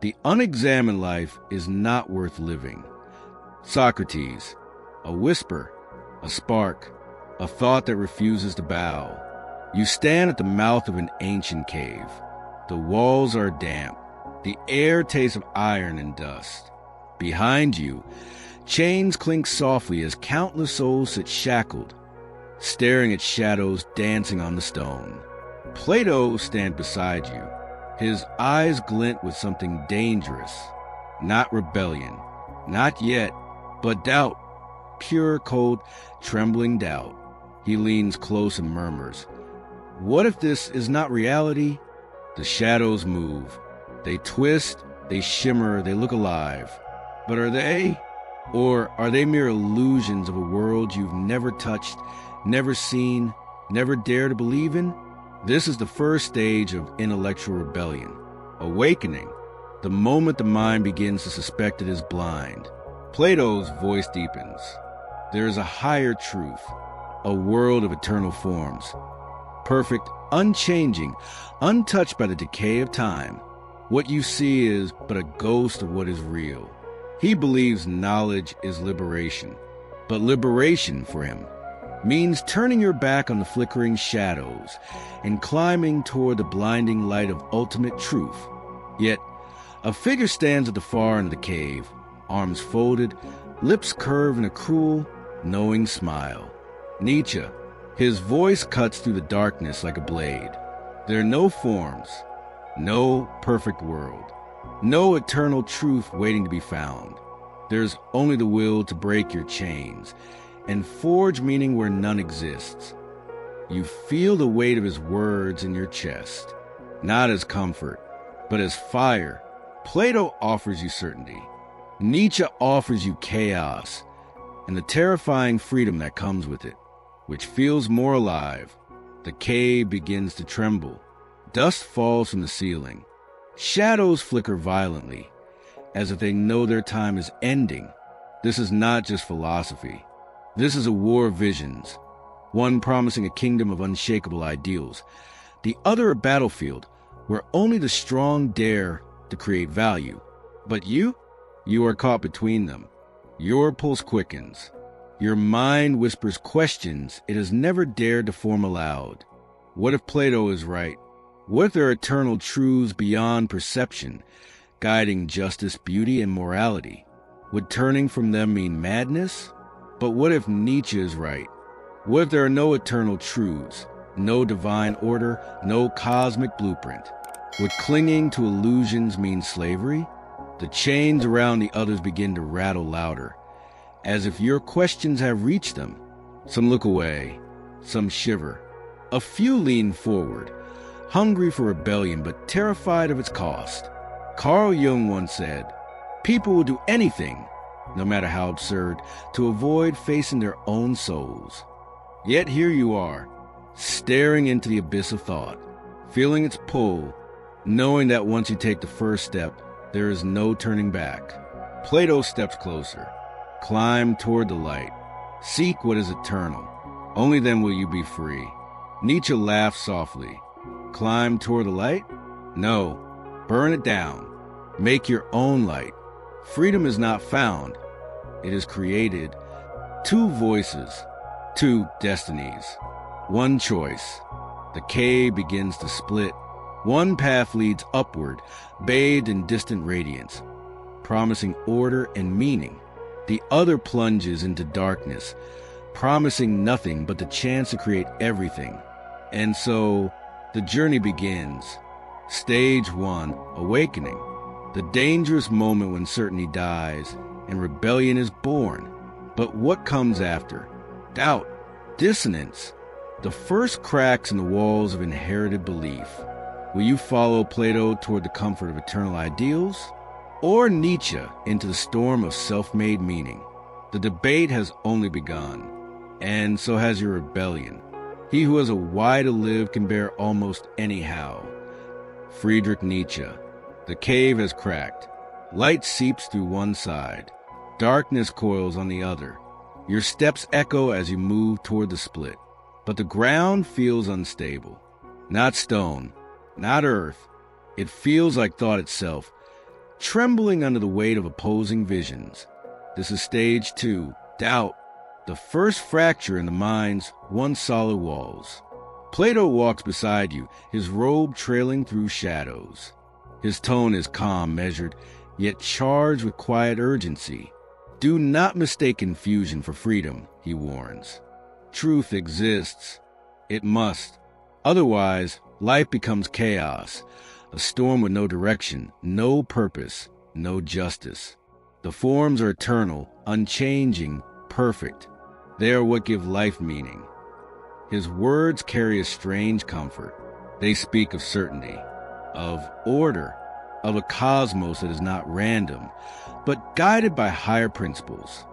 The unexamined life is not worth living. Socrates, a whisper, a spark, a thought that refuses to bow. You stand at the mouth of an ancient cave. The walls are damp. The air tastes of iron and dust. Behind you, chains clink softly as countless souls sit shackled, staring at shadows dancing on the stone. Plato stands beside you. His eyes glint with something dangerous. Not rebellion, not yet, but doubt. Pure, cold, trembling doubt. He leans close and murmurs, "What if this is not reality?" The shadows move. They twist, they shimmer, they look alive. But are they? Or are they mere illusions of a world you've never touched, never seen, never dared to believe in? This is the first stage of intellectual rebellion. Awakening. The moment the mind begins to suspect it is blind. Plato's voice deepens. There is a higher truth, a world of eternal forms. Perfect, unchanging, untouched by the decay of time. What you see is but a ghost of what is real. He believes knowledge is liberation, but liberation for him means turning your back on the flickering shadows and climbing toward the blinding light of ultimate truth. Yet, a figure stands at the far end of the cave, arms folded, lips curved in a cruel, knowing smile. Nietzsche. His voice cuts through the darkness like a blade. There are no forms, no perfect world, no eternal truth waiting to be found. There's only the will to break your chains and forge meaning where none exists. You feel the weight of his words in your chest, not as comfort, but as fire. Plato offers you certainty. Nietzsche offers you chaos and the terrifying freedom that comes with it, which feels more alive. The cave begins to tremble. Dust falls from the ceiling. Shadows flicker violently, as if they know their time is ending. This is not just philosophy. This is a war of visions, one promising a kingdom of unshakable ideals, the other a battlefield where only the strong dare to create value. But you are caught between them. Your pulse quickens. Your mind whispers questions it has never dared to form aloud. What if Plato is right? What if there are eternal truths beyond perception, guiding justice, beauty, and morality? Would turning from them mean madness? But what if Nietzsche is right? What if there are no eternal truths, no divine order, no cosmic blueprint? Would clinging to illusions mean slavery? The chains around the others begin to rattle louder, as if your questions have reached them. Some look away, some shiver. A few lean forward, hungry for rebellion but terrified of its cost. Carl Jung once said, "People will do anything, no matter how absurd, to avoid facing their own souls." Yet here you are, staring into the abyss of thought, feeling its pull, knowing that once you take the first step, there is no turning back. Plato steps closer. Climb toward the light. Seek what is eternal. Only then will you be free. Nietzsche laughs softly. Climb toward the light? No. Burn it down. Make your own light. Freedom is not found. It is created. Two voices. Two destinies. One choice. The cave begins to split. One path leads upward, bathed in distant radiance, promising order and meaning. The other plunges into darkness, promising nothing but the chance to create everything. And so, the journey begins. Stage 1, awakening. The dangerous moment when certainty dies and rebellion is born. But what comes after? Doubt, dissonance, the first cracks in the walls of inherited belief. Will you follow Plato toward the comfort of eternal ideals, or Nietzsche into the storm of self-made meaning? The debate has only begun, and so has your rebellion. He who has a why to live can bear almost anyhow. Friedrich Nietzsche. The cave has cracked. Light seeps through one side. Darkness coils on the other. Your steps echo as you move toward the split. But the ground feels unstable. Not stone, not earth. It feels like thought itself, trembling under the weight of opposing visions. This is stage 2, doubt, the first fracture in the mind's once solid walls. Plato walks beside you, his robe trailing through shadows. His tone is calm, measured, yet charged with quiet urgency. Do not mistake confusion for freedom, he warns. Truth exists. It must. Otherwise, life becomes chaos, a storm with no direction, no purpose, no justice. The forms are eternal, unchanging, perfect. They are what give life meaning. His words carry a strange comfort. They speak of certainty, of order, of a cosmos that is not random, but guided by higher principles.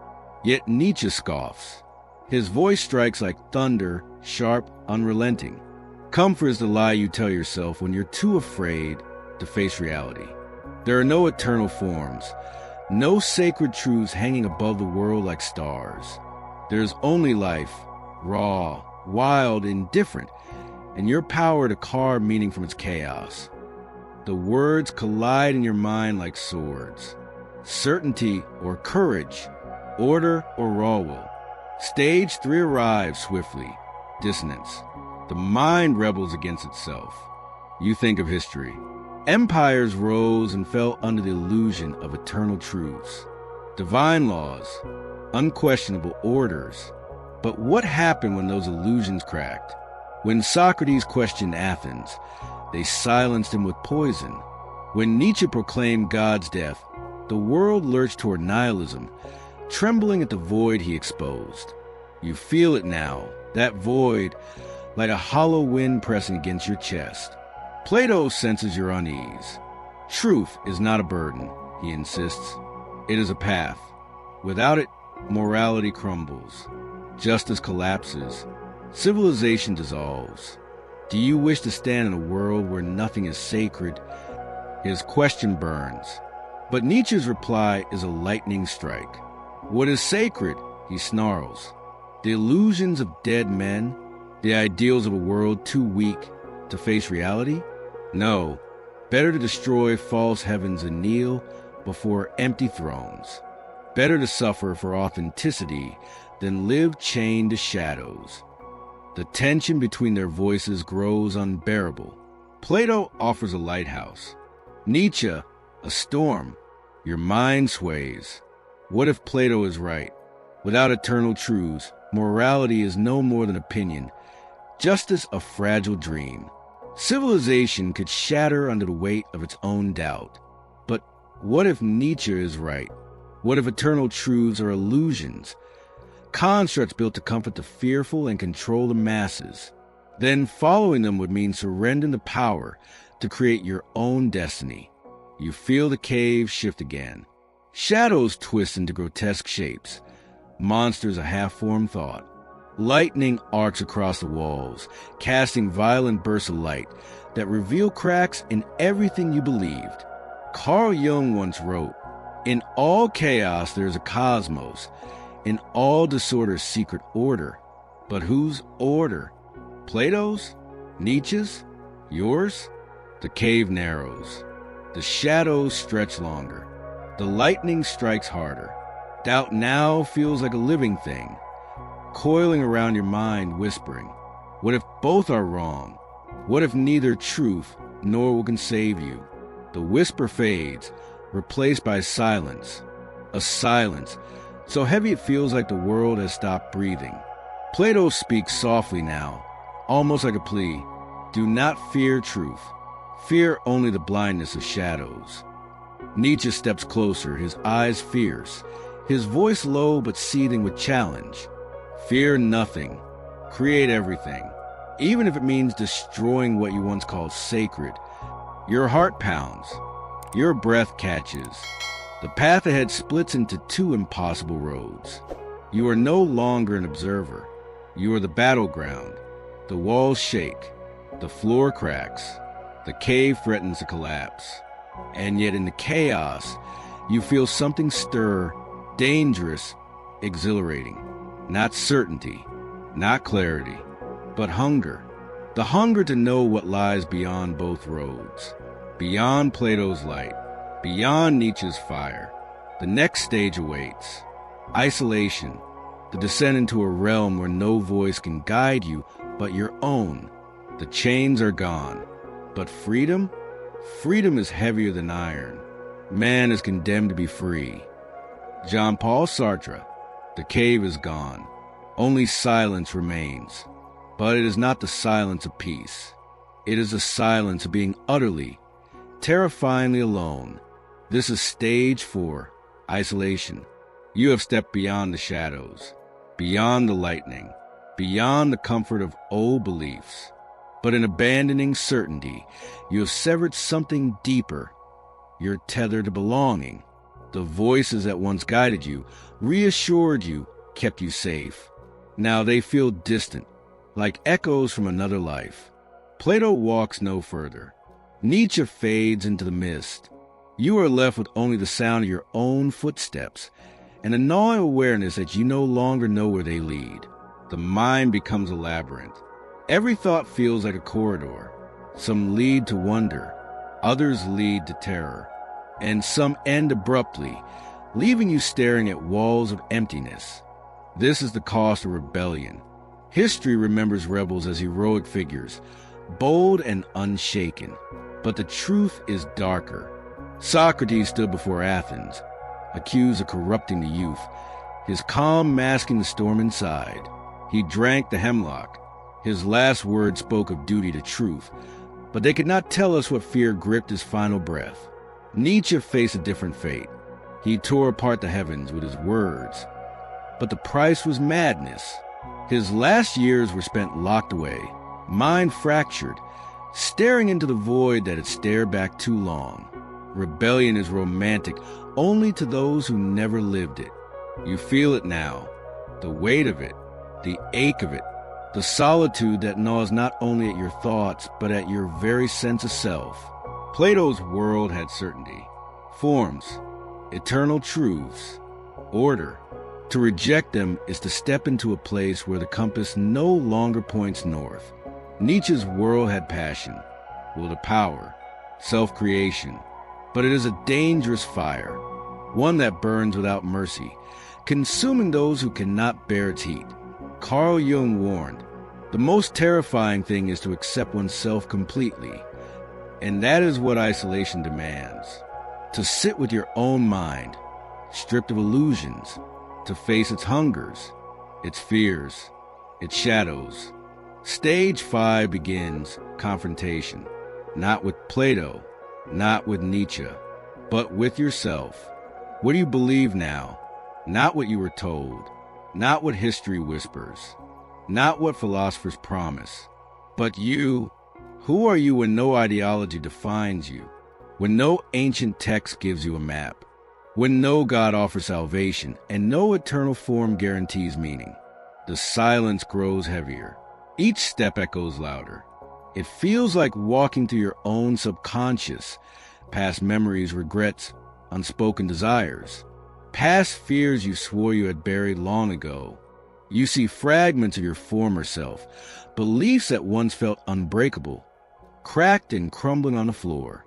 Yet Nietzsche scoffs. His voice strikes like thunder, sharp, unrelenting. Comfort is the lie you tell yourself when you're too afraid to face reality. There are no eternal forms, no sacred truths hanging above the world like stars. There's only life, raw, wild, indifferent, and your power to carve meaning from its chaos. The words collide in your mind like swords. Certainty or courage, order or raw will. Stage 3 arrives swiftly. Dissonance. The mind rebels against itself. You think of history. Empires rose and fell under the illusion of eternal truths. Divine laws, unquestionable orders. But what happened when those illusions cracked? When Socrates questioned Athens, they silenced him with poison. When Nietzsche proclaimed God's death, the world lurched toward nihilism, trembling at the void he exposed. You feel it now, that void, like a hollow wind pressing against your chest. Plato senses your unease. Truth is not a burden, he insists. It is a path. Without it, morality crumbles. Justice collapses. Civilization dissolves. Do you wish to stand in a world where nothing is sacred? His question burns. But Nietzsche's reply is a lightning strike. What is sacred? He snarls. The illusions of dead men? The ideals of a world too weak to face reality? No. Better to destroy false heavens and kneel before empty thrones. Better to suffer for authenticity than live chained to shadows. The tension between their voices grows unbearable. Plato offers a lighthouse. Nietzsche, a storm. Your mind sways. What if Plato is right? Without eternal truths, morality is no more than opinion, justice a fragile dream. Civilization could shatter under the weight of its own doubt. But what if Nietzsche is right? What if eternal truths are illusions? Constructs built to comfort the fearful and control the masses. Then following them would mean surrendering the power to create your own destiny. You feel the cave shift again. Shadows twist into grotesque shapes. Monsters a half-formed thought. Lightning arcs across the walls, casting violent bursts of light that reveal cracks in everything you believed. Carl Jung once wrote, "In all chaos there is a cosmos. In all disorder, secret order." But whose order? Plato's? Nietzsche's? Yours? The cave narrows. The shadows stretch longer. The lightning strikes harder. Doubt now feels like a living thing, coiling around your mind, whispering, what if both are wrong? What if neither truth nor will can save you? The whisper fades, replaced by silence. A silence so heavy it feels like the world has stopped breathing. Plato speaks softly now, almost like a plea. Do not fear truth. Fear only the blindness of shadows. Nietzsche steps closer, his eyes fierce, his voice low but seething with challenge. Fear nothing. Create everything, even if it means destroying what you once called sacred. Your heart pounds. Your breath catches. The path ahead splits into two impossible roads. You are no longer an observer. You are the battleground. The walls shake. The floor cracks. The cave threatens to collapse. And yet in the chaos, you feel something stir, dangerous, exhilarating. Not certainty, not clarity, but hunger. The hunger to know what lies beyond both roads. Beyond Plato's light, Beyond Nietzsche's fire, the next stage awaits. Isolation, the descent into a realm where no voice can guide you but your own. The chains are gone. But freedom? Freedom is heavier than iron. Man is condemned to be free. Jean-Paul Sartre, the cave is gone. Only silence remains. But it is not the silence of peace. It is the silence of being utterly, terrifyingly alone. This is stage 4, isolation. You have stepped beyond the shadows, beyond the lightning, beyond the comfort of old beliefs. But in abandoning certainty, you have severed something deeper. Your tether to belonging. The voices that once guided you, reassured you, kept you safe. Now they feel distant, like echoes from another life. Plato walks no further. Nietzsche fades into the mist. You are left with only the sound of your own footsteps, and a gnawing awareness that you no longer know where they lead. The mind becomes a labyrinth. Every thought feels like a corridor. Some lead to wonder, others lead to terror, and some end abruptly, leaving you staring at walls of emptiness. This is the cost of rebellion. History remembers rebels as heroic figures, bold and unshaken. But the truth is darker. Socrates stood before Athens, accused of corrupting the youth, his calm masking the storm inside. He drank the hemlock. His last words spoke of duty to truth, but they could not tell us what fear gripped his final breath. Nietzsche faced a different fate. He tore apart the heavens with his words, but the price was madness. His last years were spent locked away, mind fractured, staring into the void that had stared back too long. Rebellion is romantic only to those who never lived it. You feel it now, the weight of it, the ache of it, the solitude that gnaws not only at your thoughts, but at your very sense of self. Plato's world had certainty, forms, eternal truths, order. To reject them is to step into a place where the compass no longer points north. Nietzsche's world had passion, will to power, self-creation. But it is a dangerous fire, one that burns without mercy, consuming those who cannot bear its heat. Carl Jung warned, the most terrifying thing is to accept oneself completely. And that is what isolation demands. To sit with your own mind, stripped of illusions, to face its hungers, its fears, its shadows. Stage 5 begins confrontation, not with Plato, not with Nietzsche, but with yourself. What do you believe now? Not what you were told, not what history whispers, not what philosophers promise, but you. Who are you when no ideology defines you, when no ancient text gives you a map, when no God offers salvation and no eternal form guarantees meaning? The silence grows heavier. Each step echoes louder. It feels like walking through your own subconscious, past memories, regrets, unspoken desires, past fears you swore you had buried long ago. You see fragments of your former self, beliefs that once felt unbreakable, cracked and crumbling on the floor.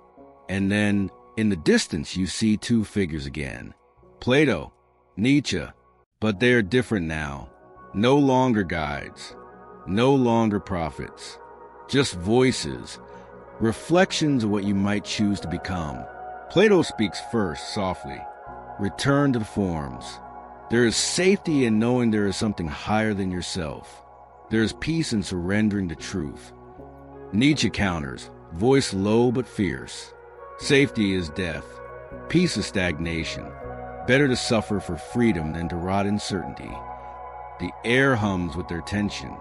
And then, in the distance, you see two figures again. Plato, Nietzsche, but they are different now. No longer guides, no longer prophets. Just voices, reflections of what you might choose to become. Plato speaks first, softly. Return to the forms. There is safety in knowing there is something higher than yourself. There is peace in surrendering to truth. Nietzsche counters, voice low but fierce. Safety is death. Peace is stagnation. Better to suffer for freedom than to rot in certainty. The air hums with their tension.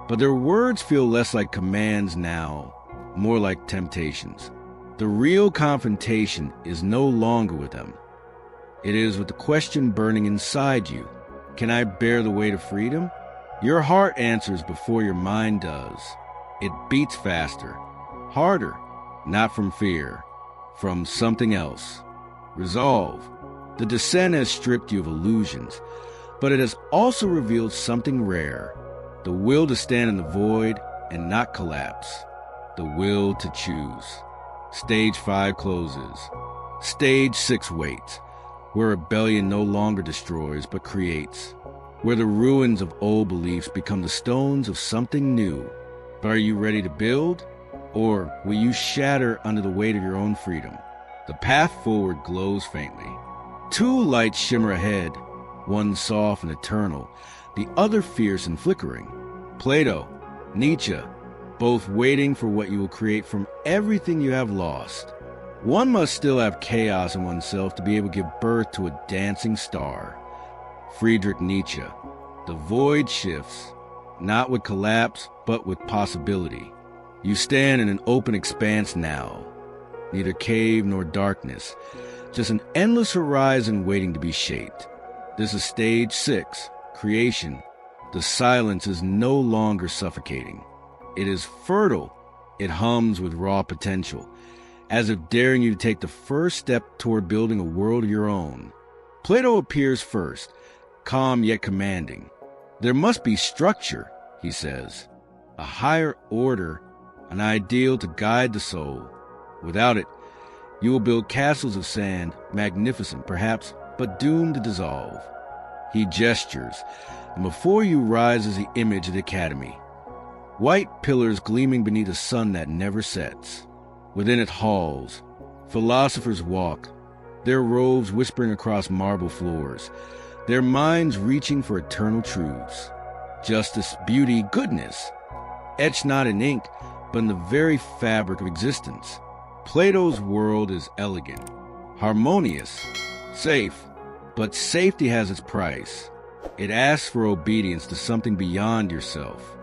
But their words feel less like commands now, more like temptations. The real confrontation is no longer with them. It is with the question burning inside you. Can I bear the weight of freedom? Your heart answers before your mind does. It beats faster, harder, not from fear, from something else. Resolve. The descent has stripped you of illusions, but it has also revealed something rare. The will to stand in the void and not collapse. The will to choose. Stage 5 closes. Stage 6 waits, where rebellion no longer destroys but creates, where the ruins of old beliefs become the stones of something new. But are you ready to build, or will you shatter under the weight of your own freedom? The path forward glows faintly. Two lights shimmer ahead, one soft and eternal, the other fierce and flickering. Plato, Nietzsche, both waiting for what you will create from everything you have lost. One must still have chaos in oneself to be able to give birth to a dancing star. Friedrich Nietzsche. The void shifts, not with collapse, but with possibility. You stand in an open expanse now. Neither cave nor darkness, just an endless horizon waiting to be shaped. This is stage 6, creation. The silence is no longer suffocating. It is fertile. It hums with raw potential, as if daring you to take the first step toward building a world of your own. Plato appears first, calm yet commanding. There must be structure, he says, a higher order, an ideal to guide the soul. Without it, you will build castles of sand, magnificent perhaps, but doomed to dissolve. He gestures, and before you rises the image of the academy. White pillars gleaming beneath a sun that never sets. Within it halls, philosophers walk, their robes whispering across marble floors, their minds reaching for eternal truths. Justice, beauty, goodness, etched not in ink, but in the very fabric of existence. Plato's world is elegant, harmonious, safe, but safety has its price. It asks for obedience to something beyond yourself.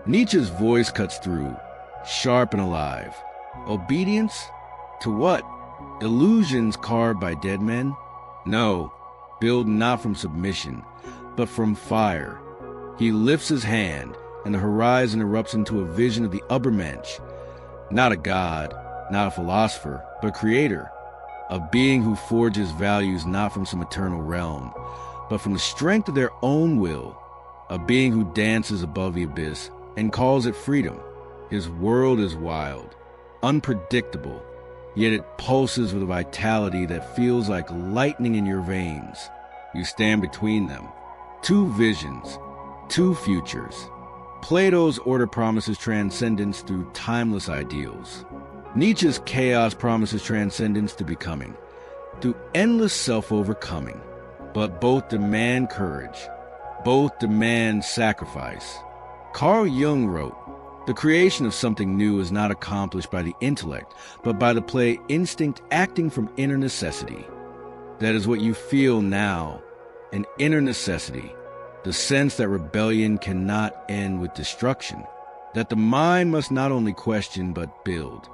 Nietzsche's voice cuts through, sharp and alive. Obedience? To what? Illusions carved by dead men? No, build not from submission, but from fire. He lifts his hand, and the horizon erupts into a vision of the Übermensch. Not a god, not a philosopher, but creator. A being who forges values not from some eternal realm, but from the strength of their own will. A being who dances above the abyss and calls it freedom. His world is wild, unpredictable, yet it pulses with a vitality that feels like lightning in your veins. You stand between them. Two visions, two futures. Plato's order promises transcendence through timeless ideals. Nietzsche's chaos promises transcendence to becoming, through endless self-overcoming. But both demand courage. Both demand sacrifice. Carl Jung wrote, "The creation of something new is not accomplished by the intellect, but by the play instinct acting from inner necessity." That is what you feel now, an inner necessity, the sense that rebellion cannot end with destruction, that the mind must not only question but build.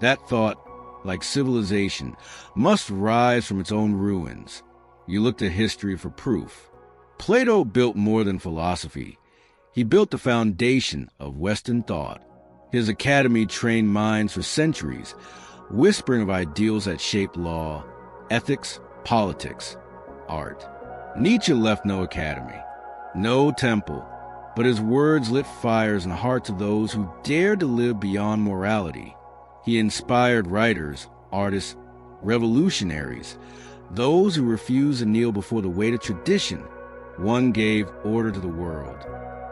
That thought, like civilization, must rise from its own ruins. You look to history for proof. Plato built more than philosophy. He built the foundation of Western thought. His academy trained minds for centuries, whispering of ideals that shaped law, ethics, politics, art. Nietzsche left no academy, no temple, but his words lit fires in the hearts of those who dared to live beyond morality. He inspired writers, artists, revolutionaries, those who refused to kneel before the weight of tradition. One gave order to the world.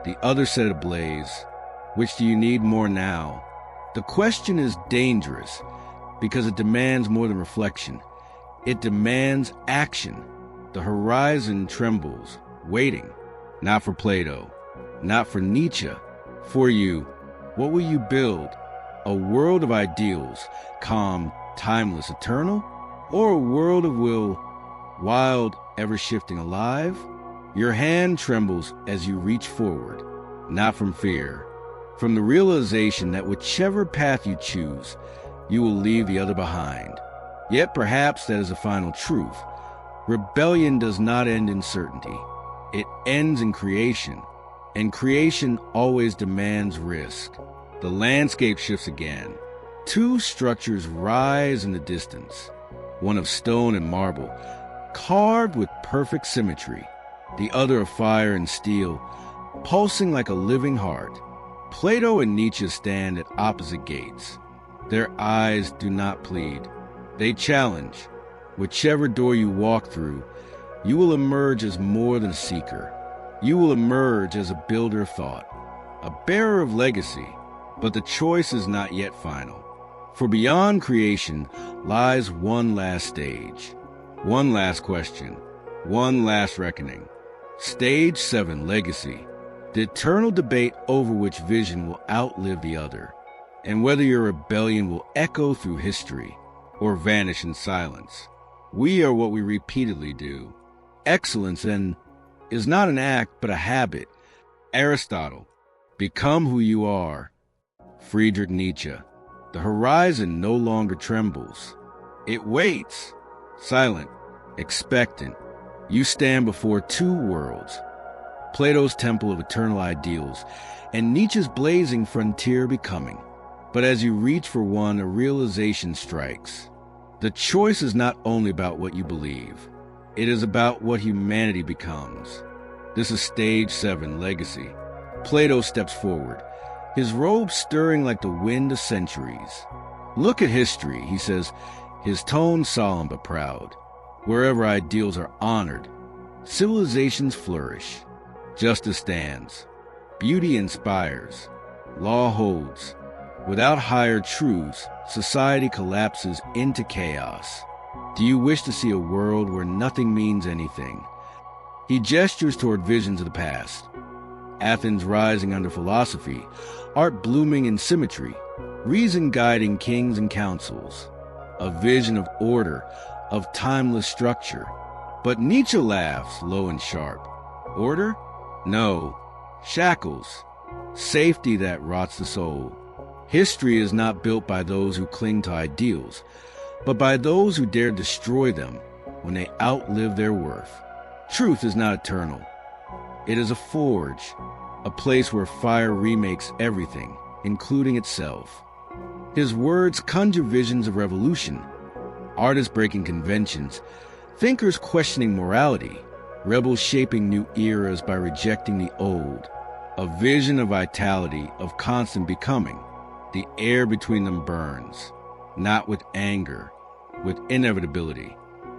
The other set it ablaze. Which do you need more now? The question is dangerous because it demands more than reflection. It demands action. The horizon trembles, waiting. Not for Plato, not for Nietzsche. For you, what will you build? A world of ideals, calm, timeless, eternal? Or a world of will, wild, ever-shifting, alive? Your hand trembles as you reach forward, not from fear, from the realization that whichever path you choose, you will leave the other behind. Yet perhaps that is the final truth. Rebellion does not end in certainty. It ends in creation, and creation always demands risk. The landscape shifts again. Two structures rise in the distance, one of stone and marble, carved with perfect symmetry, the other of fire and steel, pulsing like a living heart. Plato and Nietzsche stand at opposite gates. Their eyes do not plead. They challenge. Whichever door you walk through, you will emerge as more than a seeker. You will emerge as a builder of thought, a bearer of legacy, but the choice is not yet final. For beyond creation lies one last stage, one last question, one last reckoning. Stage 7, Legacy, the eternal debate over which vision will outlive the other, and whether your rebellion will echo through history or vanish in silence. We are what we repeatedly do. Excellence, then, is not an act but a habit. Aristotle, become who you are. Friedrich Nietzsche, the horizon no longer trembles. It waits, silent, expectant. You stand before two worlds, Plato's temple of eternal ideals and Nietzsche's blazing frontier becoming. But as you reach for one, a realization strikes. The choice is not only about what you believe, it is about what humanity becomes. This is Stage 7, Legacy. Plato steps forward, his robe stirring like the wind of centuries. Look at history, he says, his tone solemn but proud. Wherever ideals are honored, civilizations flourish. Justice stands. Beauty inspires. Law holds. Without higher truths, society collapses into chaos. Do you wish to see a world where nothing means anything? He gestures toward visions of the past. Athens rising under philosophy, art blooming in symmetry, reason guiding kings and councils. A vision of order, of timeless structure. But Nietzsche laughs low and sharp. Order? No. Shackles. Safety that rots the soul. History is not built by those who cling to ideals, but by those who dare destroy them when they outlive their worth. Truth is not eternal. It is a forge, a place where fire remakes everything, including itself. His words conjure visions of revolution, artists breaking conventions, thinkers questioning morality, rebels shaping new eras by rejecting the old. A vision of vitality, of constant becoming. The air between them burns, not with anger, with inevitability.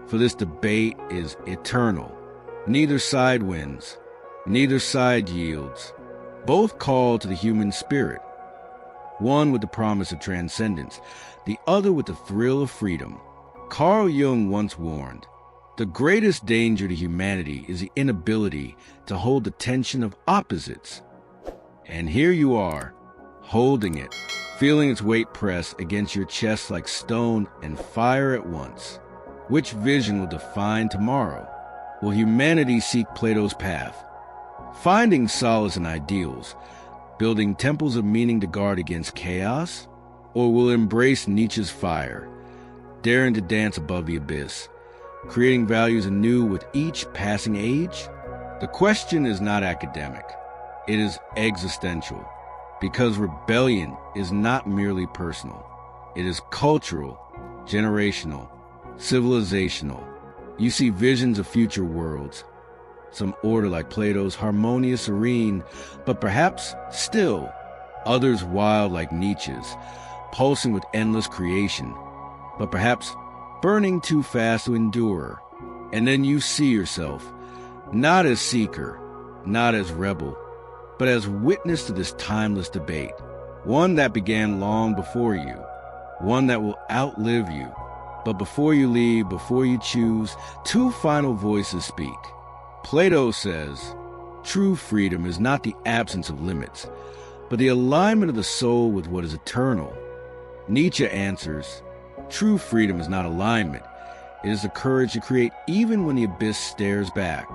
For this debate is eternal. Neither side wins, neither side yields. Both call to the human spirit, one with the promise of transcendence, the other with the thrill of freedom. Carl Jung once warned, the greatest danger to humanity is the inability to hold the tension of opposites. And here you are, holding it, feeling its weight press against your chest like stone and fire at once. Which vision will define tomorrow? Will humanity seek Plato's path, finding solace in ideals, building temples of meaning to guard against chaos? Or will embrace Nietzsche's fire, daring to dance above the abyss, creating values anew with each passing age? The question is not academic, it is existential. Because rebellion is not merely personal. It is cultural, generational, civilizational. You see visions of future worlds, some order like Plato's, harmonious, serene, but perhaps still. Others wild like Nietzsche's, pulsing with endless creation, but perhaps burning too fast to endure. And then you see yourself, not as seeker, not as rebel, but as witness to this timeless debate, one that began long before you, one that will outlive you. But before you leave, before you choose, two final voices speak. Plato says, true freedom is not the absence of limits, but the alignment of the soul with what is eternal. Nietzsche answers, true freedom is not alignment, it is the courage to create even when the abyss stares back.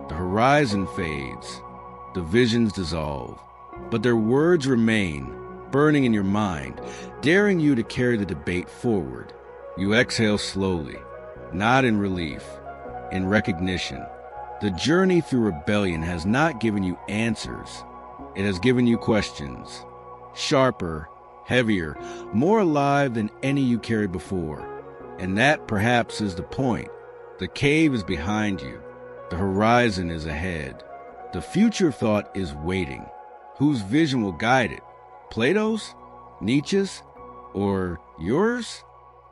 The horizon fades, the visions dissolve, but their words remain, burning in your mind, daring you to carry the debate forward. You exhale slowly, not in relief, in recognition. The journey through rebellion has not given you answers. It has given you questions, sharper, heavier, more alive than any you carried before. And that perhaps is the point. The cave is behind you. The horizon is ahead. The future of thought is waiting. Whose vision will guide it? Plato's? Nietzsche's? Or yours?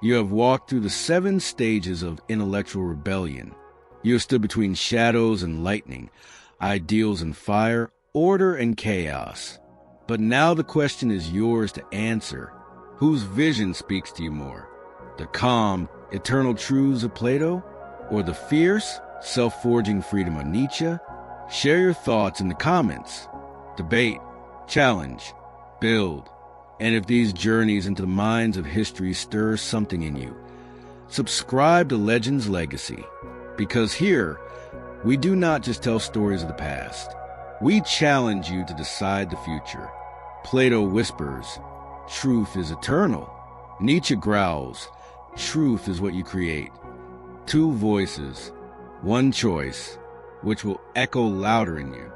You have walked through the 7 stages of intellectual rebellion. You have stood between shadows and lightning, ideals and fire, order and chaos. But now the question is yours to answer. Whose vision speaks to you more? The calm, eternal truths of Plato? Or the fierce, self-forging freedom of Nietzsche? Share your thoughts in the comments. Debate, challenge, build. And if these journeys into the minds of history stir something in you, subscribe to Legends Legacy. Because here, we do not just tell stories of the past. We challenge you to decide the future. Plato whispers, truth is eternal. Nietzsche growls, truth is what you create. 2 voices, 1 choice, which will echo louder in you.